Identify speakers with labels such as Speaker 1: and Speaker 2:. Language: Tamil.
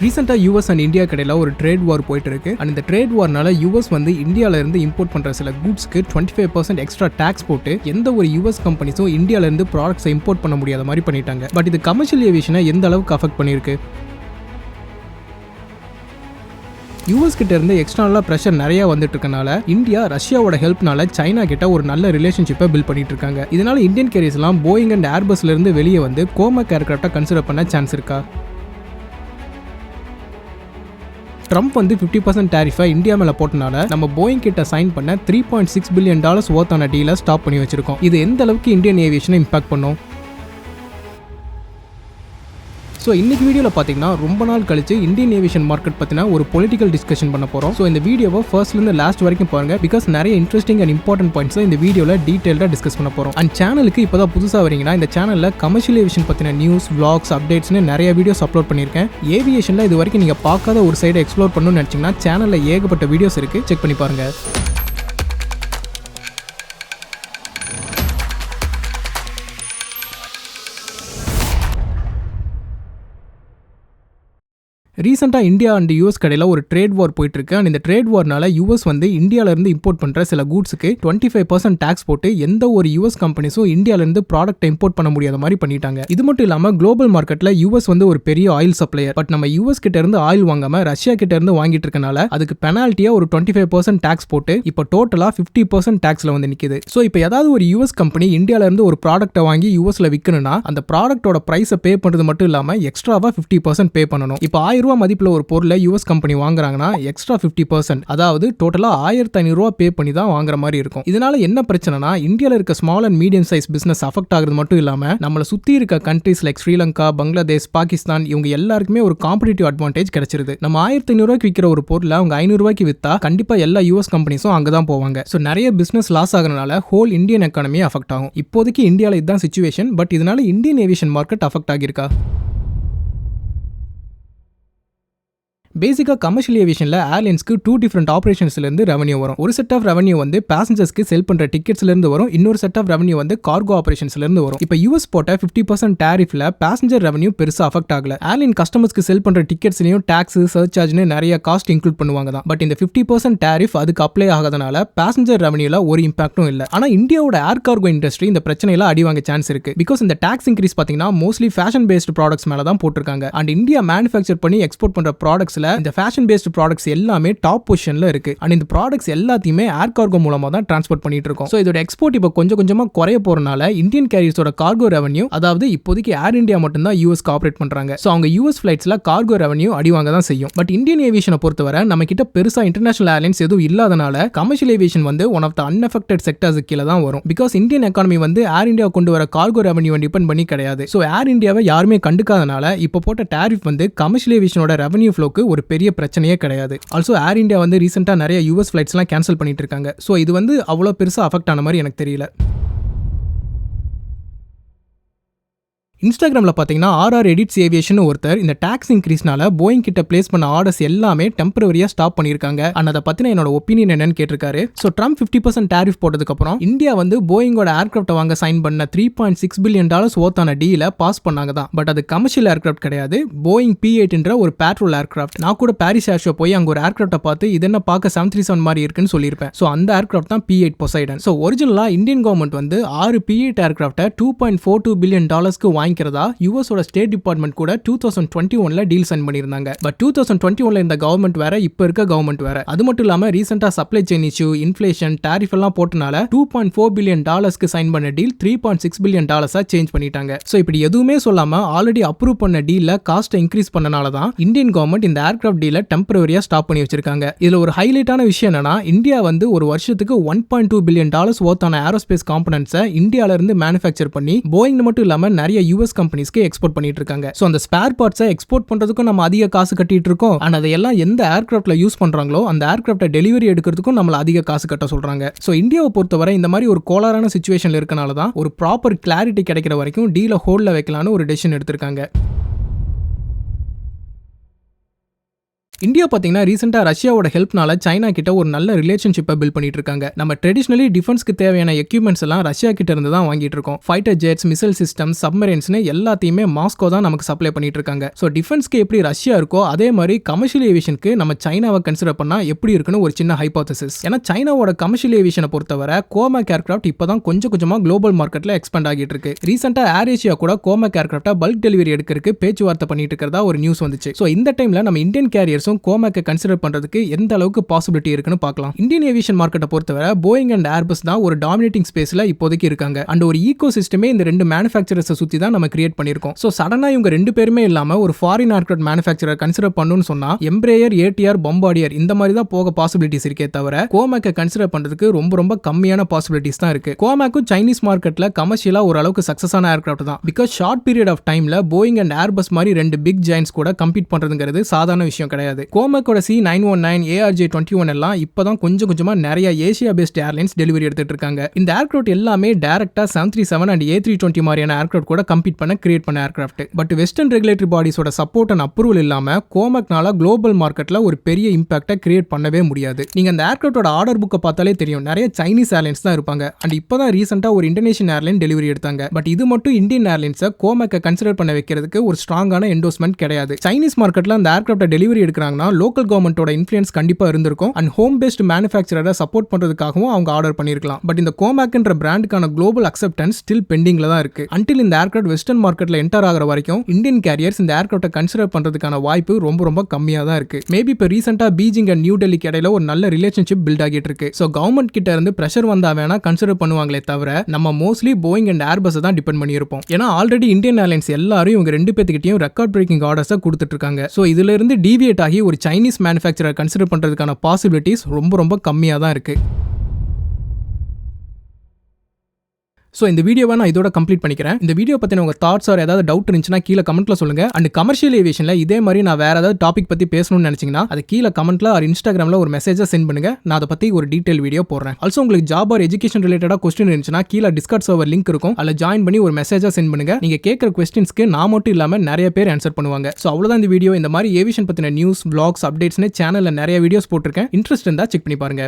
Speaker 1: ரீசெண்டா யூஎஸ் அண்ட் இந்தியா கடையில் ஒரு ட்ரேட் வார் போயிட்டு இருக்கு. அண்ட் இந்த ட்ரேட் வார்னால யூஎஸ் வந்து இந்தியால இருந்து இம்போர்ட் பண்ற சில குட்ஸ்க்கு 25% எக்ஸ்ட்ரா டாக்ஸ் போட்டு எந்த ஒரு யூஎஸ் கம்பெனிஸும் இந்தியால இருந்து ப்ராடக்ட்ஸ் இம்போர்ட் பண்ண முடியாத மாதிரி பண்ணிட்டாங்க. பட் இது கமர்ஷியல் ஏவியேஷனை எந்த அளவுக்கு அஃபெக்ட் பண்ணிருக்கு? யூஎஸ் கிட்ட இருந்து எக்ஸ்டர்னலா பிரஷர் நிறைய வந்துட்டு இருக்கனால இந்தியா ரஷ்யாவோட ஹெல்ப்னால சைனா கிட்ட ஒரு நல்ல ரிலேஷன்ஷிப்பை பில்ட் பண்ணிட்டு இருக்காங்க. இதனால இந்தியன் கேரியர்ஸ் எல்லாம் போயிங் அண்ட் ஏர்பஸ்ல இருந்து வெளியே வந்து கோமேக் ஏர்கிராஃப்டை கன்சிடர் பண்ண சான்ஸ் இருக்கா? ட்ரம்ப் வந்து 50% டேரிஃபை இந்தியா மேல போட்டனால நம்ம போயிங் கிட்ட சைன் பண்ண $3.6 பில்லியன் ஒர்த்தான டீலை ஸ்டாப் பண்ணி வச்சிருக்கோம். இது எந்த அளவுக்கு இந்தியன் ஏவியேஷனை இம்பாக்ட் பண்ணும்? ஸோ இன்னைக்கு வீடியோவில் பார்த்தீங்கன்னா ரொம்ப நாள் கழிச்சு இந்தியன் ஏவியேஷன் மார்க்கெட் பற்றின ஒரு பொலிட்டிக்கல் டிஸ்கஷன் பண்ண போகிறோம். ஸோ இந்த வீடியோவை ஃபர்ஸ்ட்லேருந்து லாஸ்ட் வரைக்கும் பாருங்க, பிகாஸ் நிறைய இன்ட்ரெஸ்டிங் அண்ட் இம்பார்ட்டன்ட் பாயிண்ட்ஸ் இந்த வீடியோவில் டீட்டெயிலாக டிஸ்கஸ் பண்ண போகிறோம். அண்ட் சேனலுக்கு இப்போ தான் புதுசாக வரீங்கன்னா இந்த சேனலில் கமர்ஷியல் ஏவியேஷன் பற்றின நியூஸ், விளாக்ஸ், அப்டேட்ஸ்னு நிறைய வீடியோஸ் அப்லோட் பண்ணியிருக்கேன். ஏவியேஷனில் இது வரைக்கும் நீங்கள் பார்க்காத ஒரு சைடை எக்ஸ்ப்ளோர் பண்ணணும்னு நினச்சிங்கன்னா சேனலில் ஏகப்பட்ட வீடியோஸ் இருக்குது, செக் பண்ணி பாருங்கள். ரீசெண்டாக இந்தியா அண்ட் யூஎஸ் கடையில் ஒரு ட்ரேட் வார் போயிட்டு இருக்கு. அண்ட் இந்த ட்ரேட் வார்னால யூஎஸ் வந்து இந்தியாவிலேருந்து இம்போர்ட் பண்ணுற சில கூட்ஸுக்கு 25% டாக்ஸ் போட்டு எந்த ஒரு யூஎஸ் கம்பெனிஸும் இந்தியாவிலேருந்து ப்ராடக்ட்டை இம்போர்ட் பண்ண முடியாத மாதிரி பண்ணிட்டாங்க. இது மட்டும் இல்லாமல் குளோபல் மார்க்கெட்டில் யூஎஸ் வந்து ஒரு பெரிய ஆயில் சப்ளையர். பட் நம்ம யூஎஸ் கிட்ட இருந்து ஆயில் வாங்காம ரஷ்யா கிட்ட இருந்து வாங்கிட்டு இருக்கனால அதுக்கு பெனால்ட்டியா ஒரு 25% டாக்ஸ் போட்டு இப்போ டோட்டலாக 50% டாக்ஸ்ல வந்து நிற்குது. ஸோ இப்போ ஏதாவது ஒரு யூஎஸ் கம்பெனி இந்தியாவிலேருந்து ஒரு ப்ராடக்ட்டை வாங்கி யூஎஸ்ல விற்கணும்னா அந்த ப்ராடக்ட்டோட ப்ரைஸை பே பண்ணுறது மட்டும் இல்லாமல் எக்ஸ்ட்ராவாக 50% பே பண்ணணும். இப்போ ₹1000 மதிப்புல ஒரு பொருளை யூஎஸ் கம்பெனி வாங்குறாங்கன்னா எக்ஸ்ட்ரா 50%, அதாவது டோட்டலா ₹1500 பே பண்ணி தான் வாங்குற மாதிரி இருக்கும். இதனால என்ன பிரச்சனைனா இந்தியால இருக்க small and medium size business affect ஆகுறது மட்டும் இல்லாம நம்மள சுத்தி இருக்க கண்ட்ரீஸ் லைக் ஸ்ரீலங்கா, பங்களாதேஷ், பாகிஸ்தான் இவங்க எல்லாருக்குமே ஒரு காம்படிட்டிவ் அட்வான்டேஜ் கிடைச்சிருது. நம்ம ₹1500 விற்கிற ஒரு பொருளை அவங்க ₹500 வித்தா கண்டிப்பா எல்லா யூஎஸ் கம்பெனிஸும் அங்கதான் போவாங்க. ஸோ நிறைய பிசினஸ் லாஸ் ஆகுறதுனால ஹோல் இந்தியன் எக்கானமி அஃபெக்ட் ஆகும். இப்போதைக்கு இந்தியால இதுதான் சிச்சுவேஷன். பட் இதனால இந்தியன் ஏவியேஷன் மார்க்கெட் அஃபெக்ட் ஆகியிருக்கா? பேசிக்காக கமர்ஷியல் ஏவியேஷனில் ஏர்லைன்ஸ்க்கு 2 டிஃப்ரெண்ட் ஆப்ரேஷன்ஸ்லேருந்து ரெவன்யூ வரும். ஒரு செட் ஆஃப் ரெவன்யூ வந்து பேசஞ்சர்ஸ்க்கு செல் பண்ணுற டிக்கெட்ஸ்லேருந்து வரும். இன்னொரு செட் ஆஃப் ரெவன்யூ வந்து கார்கோ ஆப்ரேஷன்ஸ்லேருந்து வரும். இப்போ யூஎஸ் போட்ட 50% டேரிஃபில் பேசஞ்சர் ரெவன்யூ பெருசாக அஃபெக்ட் ஆகல. ஏர்லைன் கஸ்டமர்ஸ்க்கு செல் பண்ணுற டிக்கெட்ஸ்லையும் டாக்ஸ், சர்சார்ஜ்னு நிறைய காஸ்ட் இன்க்ளூட் பண்ணுவாங்க தான். பட் இந்த 50% டேரிஃப் அதுக்கு அப்ளை ஆகாதனால பேசஞ்சர் ரெவன்யூல ஒரு இம்பாக்டும் இல்லை. ஆனால் இந்தியாவோட ஏர் கார்கோ இண்டஸ்ட்ரி இந்த பிரச்சனையில அடி வாங்க சான்ஸ் இருக்கு. பிகாஸ் இந்த டாக்ஸ் இன்க்ரீஸ் பார்த்தீங்கன்னா மோஸ்ட்லி ஃபேஷன் பேஸ்ட் ப்ராடக்ட்ஸ் மேலே தான் போட்டிருக்காங்க. அண்ட் இந்தியா மேனுஃபேக்சர் பண்ணி எக்ஸ்போர்ட் பண்ணுற ப்ராடக்ட்ஸ்ல இந்த ஃபேஷன் பேஸ்ட் ப்ராடக்ட்ஸ் எல்லாமே டாப் பொசிஷன்ல இருக்கு. அண்ட் இந்த ப்ராடக்ட்ஸ் எல்லாத்தையுமே ஏர் கார்கோ மூலமா தான் டிரான்ஸ்போர்ட் பண்ணிட்டு இருக்கோம். ஸோ இதோட எக்ஸ்போர்ட் இப்போ கொஞ்சம் கொஞ்சமா குறைய போறனால இந்தியன் கேரியர்ஸோட கார்கோ ரெவன்யூ, அதாவது இப்போதைக்கு ஏர் இந்தியா மட்டும் தான் யூஎஸ் ஆப்ரேட் பண்றாங்க. ஸோ அவங்க யூஎஸ் ஃபிளைட்ஸ்ல கார்கோ ரெவன்யூ அடிவாங்க தான் செய்யும். பட் இந்தியன் ஏவியேஷனை பொறுத்தவரை நம்ம கிட்ட பெருசா இன்டர்நேஷனல் ஏர்லைன்ஸ் எதுவும் இல்லாதனால கமர்ஷியல் ஏவியேஷன் வந்து one of the unaffected sectors கீழே தான் வரும். பிகாஸ் இந்தியன் எக்கானமி வந்து ஏர் இந்தியா கொண்டு வர கார்கோ ரெவன்யூ டிபெண்ட் பண்ணி கிடையாது. ஸோ ஏர் இந்தியாவை யாருமே கண்டுக்காதனால இப்போ போட்ட டேரிஃப் வந்து கமர்ஷியல் ஏவியேஷனோட ரெவன்யூ ஃப்ளோக்கு ஒரு பெரிய பிரச்சனையே கிடையாது. ஆல்சோ ஏர் இந்தியா வந்து ரீசெண்டா நிறைய யூஎஸ் ஃபிளைட்ஸ்லாம் கேன்சல் பண்ணிட்டு இருக்காங்க. ஸோ இது வந்து அவ்வளோ பெருசாக அஃபெக்ட் ஆன மாதிரி எனக்கு தெரியல. இன்ஸ்டாகிராமில் பார்த்தீங்கன்னா RR எடிட்ஸ் ஏவியேஷன் ஒருத்தர் இந்த டாக்ஸ் இன்க்ரீஸ்னால போயிங் கிட்ட பிளேஸ் பண்ண ஆர்டர்ஸ் எல்லாமே டெம்பரரியாக ஸ்டாப் பண்ணியிருக்காங்க. அண்ட் அதை பற்றின என்னோட ஒப்பீனியன் என்னன்னு கேட்டிருக்காரு. ஸோ ட்ரம்ப் 50% டேரிஃப் போட்டதுக்கப்புறம் இந்தியா வந்து போயிங்கோட ஏர்கிராஃப்டை வாங்க சைன் பண்ண $3.6 பில்லியன் ஒர்த்தான டீலை பாஸ் பண்ணாங்க தான். பட் அது கமர்ஷியல் ஏர்கிராஃப்ட் கிடையாது. போயிங் P8 ஒரு பேட்ரோல் ஏர்கிராஃப்ட். நான் கூட பாரிஸ் ஏர் ஷோ போய் அங்கே ஒரு ஏர்கிராஃப்டை பார்த்து இது என்ன பார்க்க 737 மாதிரி இருக்குன்னு சொல்லியிருப்பேன். ஸோ அந்த ஏர்கிராஃப்ட் தான் P8 பொசைடன். ஸோ ஒரிஜினலாக இந்தியன் கவர்மெண்ட் வந்து 6 P8 ஏர்கிராஃப்டை $2.42 பில்லியன் வாங்கிக்கிறதா யூஎஸோட ஸ்டேட் டிபார்ட்மெண்ட் கூட 2021ல டீல் சைன் பண்ணியிருந்தாங்க. பட் 2021ல இந்த கவர்மெண்ட் வேற, இப்போ இருக்க கவர்மெண்ட் வேற. அது மட்டும் இல்லாம ரீசெண்டா supply chain issue, inflation, tariff எல்லாம் போட்டனால $2.4 பில்லியன் சைன் பண்ண டீல் $3.6 பில்லியன் சேஞ்ச் பண்ணிட்டாங்க. ஸோ இப்படி எதுவுமே சொல்லாம ஆல்ரெடி அப்ரூவ் பண்ண டீல்ல காஸ்ட்டை இன்க்ரீஸ் பண்ணனால தான் இந்தியன் கவர்மெண்ட் இந்த ஏர்கிராஃப்ட் டீலை டெம்பரரியா ஸ்டாப் பண்ணி வச்சிருக்காங்க. இதுல ஒரு ஹைலைட்டான விஷயம் என்னன்னா இந்தியா வந்து ஒரு வருஷத்துக்கு $1.2 பில்லியன் ஒர்த்தான ஏரோஸ்பேஸ் காம்பனன்ட்ஸை இந்தியால இருந்து மேனுஃபேக்சர் பண்ணி போயிங் மட்டும் இல்லாம நிறைய யூஎஸ் கம்பெனிஸ்க்கு எக்ஸ்போர்ட் பண்ணிட்டு இருக்காங்க. சோ அந்த ஸ்பேர் பார்ட்ஸை எக்ஸ்போர்ட் பண்றதுக்கும் நம்ம அதிக காசு கட்டிட்டு இருக்கோம். அண்ட் அதையெல்லாம் எந்த ஏர்கிராஃப்ட்ல யூஸ் பண்றாங்களோ அந்த ஏர்கிராஃப்டை டெலிவரி எடுக்கிறதுக்கும் நம்மள அதிக காசு கட்ட சொல்றாங்க. சோ இந்தியாவை பொறுத்தவரை இந்த மாதிரி ஒரு கோளாறான சிச்சுவேஷன்ல இருக்கனால தான் ஒரு ப்ராப்பர் கிளாரிட்டி கிடைக்கிற வரைக்கும் டீலை ஹோல்ட்ல வைக்கலாம்னு ஒரு டெசிஷன் எடுத்திருக்காங்க. இந்தியா பாத்தீங்கன்னா ரீசெண்டா ரஷ்யாவோட ஹெல்ப்னால சைனா கிட்ட ஒரு நல்ல ரிலேஷன்ஷிப்பை பில்ட் பண்ணிட்டு இருக்காங்க. நம்ம ட்ரெடிஷனலி டிஃபென்ஸ்க்கு தேவையான எக்யூப்மெண்ட்ஸ் எல்லாம் ரஷ்யா கிட்ட இருந்து தான் வாங்கிட்டு இருக்கோம். ஃபைட்டர் ஜெட்ஸ், மிசைல் சிஸ்டம், சப்மரைன்ஸ்னு எல்லாத்தையுமே மாஸ்கோ தான் நமக்கு சப்ளை பண்ணிட்டு இருக்காங்க. ஸோ டிஃபென்ஸ்க்கு எப்படி ரஷ்யா இருக்கோ அதே மாதிரி கமர்ஷியல் ஏவியேஷனுக்கு நம்ம சைனாவை கன்சிடர் பண்ணா எப்படி இருக்குன்னு ஒரு சின்ன ஹைபோதசிஸ். ஏன்னா சைனாவோட கமர்ஷியல் ஏவியேஷனை பொறுத்தவரை கோமேக் ஏர்கிராஃப்ட் இப்பதான் கொஞ்சம் கொஞ்சமா குளோபல் மார்க்கெட்ல எக்ஸ்பெண்ட் ஆகிட்டு இருக்கு. ரீசெண்டா ஏர் ஏசியா கூட கோமேக் ஏர்கிராஃப்டா பல்க் டெலிவரி எடுக்கிறதுக்கு பேச்சுவார்த்தை பண்ணிட்டு இருக்கிறதா ஒரு நியூஸ் வந்துச்சு. ஸோ இந்த டைம்ல நம்ம இந்தியன் கேரியர்ஸும் கோமேக்கை கன்சிடர் பண்றதுக்கு எந்த அளவுக்கு பாசிபிலிட்டி இருக்குன்னு பார்க்கலாம். இந்தியன் ஏவியேஷன் மார்க்கெட்டை பொறுத்தவரை போயிங் அண்ட் ஏர்பஸ் தான் ஒரு டாமினேட்டிங் ஸ்பேஸ்ல இப்போதைக்கு இருக்காங்க. அண்ட் ஒரு ஈகோ சிஸ்டமே இந்த ரெண்டு மேனுஃபேக்சரர்ஸை சுத்தி தான் நம்ம கிரியேட் பண்ணிருக்கோம். ஸோ சடனா இவங்க ரெண்டு பேருமே இல்லாம ஒரு ஃபாரின் ஏர்கிராஃப்ட் மேனுஃபேக்சரர் கன்சிடர் பண்ணணும்னு சொன்னா எம்ப்ரேயர், ஏடிஆர், பொம்பார்டியர் இந்த மாதிரி தான் போக பாசிபிலிட்டிஸ் இருக்கே தவிர கோமேக்கை கன்சிடர் பண்றதுக்கு ரொம்ப ரொம்ப கம்மியான பாசிபிலிட்டிஸ் தான் இருக்கு. கோமேக்கும் சைனீஸ் மார்க்கெட்ல கமர்ஷியலா ஒரு அளவுக்கு சக்சஸான ஏர்கிராஃப்ட் தான். பிகாஸ் ஷார்ட் பீரியட் ஆஃப் டைம்ல போயிங் அண்ட் ஏர்பஸ் மாதிரி ரெண்டு பிக் ஜெயின்ஸ் கூட கம்பீட் பண்றதுங்கிறது சாதாரண விஷயம் கிடையாது. கோமேக்கோட C919, ARJ21 எல்லாம் இப்பதான் கொஞ்சம் கொஞ்சமா நிறைய ஏசியா பேஸ்ட் ஏர்லைன்ஸ் டெலிவரி எடுத்துட்டு இருக்காங்க. இந்த ஏர்கிராஃப்ட் எல்லாமே டைரக்டா 737 அண்ட் A320 மாதிரியான ஏர்கிராஃப்ட் கூட கம்பீட் பண்ண கிரியேட் பண்ண ஏர்கிராஃப்ட். பட் வெஸ்டர்ன் ரெகுலேட்டரி பாடிஸோட சப்போர்ட் அண்ட் அப்ரூவல் இல்லாம கோமேக்னால குளோபல் மார்க்கெட்ல ஒரு பெரிய இம்பாக்டை கிரியேட் பண்ணவே முடியாது. நீங்க அந்த ஏர்கிராஃப்டோட ஆர்டர் புக்கை பார்த்தாலே தெரியும், நிறைய சைனீஸ் ஏர்லைன்ஸ் தான் இருப்பாங்க. அண்ட் இப்பதான் ரீசெண்டா ஒரு இந்தோனேஷியன் ஏர்லைன் டெலிவரி எடுத்தாங்க. பட் இது மட்டும் இந்தியன் ஏர்லைன்ஸை கோமேக்கை கன்சிடர் பண்ண வைக்கிறதுக்கு ஒரு ஸ்ட்ராங்கான என்டோஸ்மெண்ட் கிடையாது. சைனீஸ் மார்க்கெட்ல அந்த ஏர்கிராஃப்ட் டெலிவரி எடுக்கிறாங்கன்னா லோக்கல் கவர்மெண்டோட இன்ஃப்ளூயன்ஸ் கண்டிப்பா இருந்திருக்கும். அண்ட் ஹோம் பேஸ்ட் மேனுஃபேக்சரரை சப்போர்ட் பண்றதுக்காகவும் அவங்க ஆர்டர் பண்ணிருக்கலாம். பட் இந்த கோமேக்ன்ற பிராண்டுக்கான குளோபல் அக்செப்டன்ஸ் ஸ்டில் பெண்டிங்ல தான் இருக்கு. அன்டில் இந்த ஏர்கிராஃப்ட் வெஸ்டர்ன் மார்க்கெட்ல என்டர் ஆகிற வரைக்கும் இந்தியன் கேரியர்ஸ் இந்த ஏர்கிராஃப்ட்டை கன்சிடர் பண்றதுக்கான வாய்ப்பு ரொம்ப ரொம்ப கம்மியா தான் இருக்கு. மேபி இப்போ ரீசெண்டா பீஜிங் அண்ட் நியூ டெல்லிக்கு இடையில ஒரு நல்ல ரிலேஷன்ஷிப் பில்ட் ஆகிட்டு இருக்கு. ஸோ கவர்மெண்ட் கிட்ட இருந்து பிரஷர் வந்தா வேணா கன்சிடர் பண்ணுவாங்களே தவிர நம்ம மோஸ்ட்லி போயிங் அண்ட் ஏர்பஸ் தான் டிபெண்ட் பண்ணியிருப்போம். ஏன்னா ஆல்ரெடி இந்தியன் ஏர்லைன்ஸ் எல்லாரும் இவங்க ரெண்டு பேத்துக்கிட்டையும் ரெக்கார்ட் பிரேக்கிங் ஆர்டர்ஸ் கொடுத்துட்டு இருக்காங்க. ஸோ இதுல இருந்து டீவியேட் ஆகி ஒரு சைனீஸ் மேனுஃபேக்சரர் கன்சிடர் பண்றதுக்கான பாசிபிலிட்டிஸ் ரொம்ப ரொம்ப கம்மியா தான் இருக்கு. ஸோ இந்த வீடியோவை நான் இதோட கம்ப்ளீட் பண்ணிக்கிறேன். இந்த வீடியோ பற்றின உங்கள் தாட்ஸ் ஆர் ஏதாவது டவுட் இருந்துச்சுன்னா கீழே கமெண்ட்ல சொல்லுங்க. அண்ட் கமர்ஷியல் ஏவியேஷனில் இதே மாதிரி நான் வேற ஏதாவது டாபிக் பற்றி பேசணும்னு நினச்சிங்கன்னா அது கீழே கமெண்ட்ல ஆர் இன்ஸ்டாகிராமில் ஒரு மெசேஜை சென்ட் பண்ணுங்க. நான் அதை பற்றி ஒரு டீட்டெயில் வீடியோ போடுறேன். ஆல்சோ உங்களுக்கு ஜாப் ஆர் எஜுகேஷன் ரிலேட்டடாக கொஸ்டின் இருந்துச்சுன்னா கீழே டிஸ்கார்ட் சர்வர் லிங்க் இருக்கும், அதில் ஜாயின் பண்ணி ஒரு மெசேஜாக சென்ட் பண்ணுங்க. நீங்கள் கேட்குற கொஸ்டின்ஸ்க்கு நான் மட்டும் இல்லாமல் நிறைய பேர் ஆன்சர் பண்ணுவாங்க. ஸோ அவ்வளோதான் இந்த வீடியோ. இந்த மாதிரி ஏவியேஷன் பற்றின நியூஸ், vlogs, அப்டேட்ஸ்னு சேனலில் நிறைய வீடியோஸ் போட்டிருக்கேன். இன்ட்ரெஸ்ட் இருந்தால் செக் பண்ணி பாருங்க.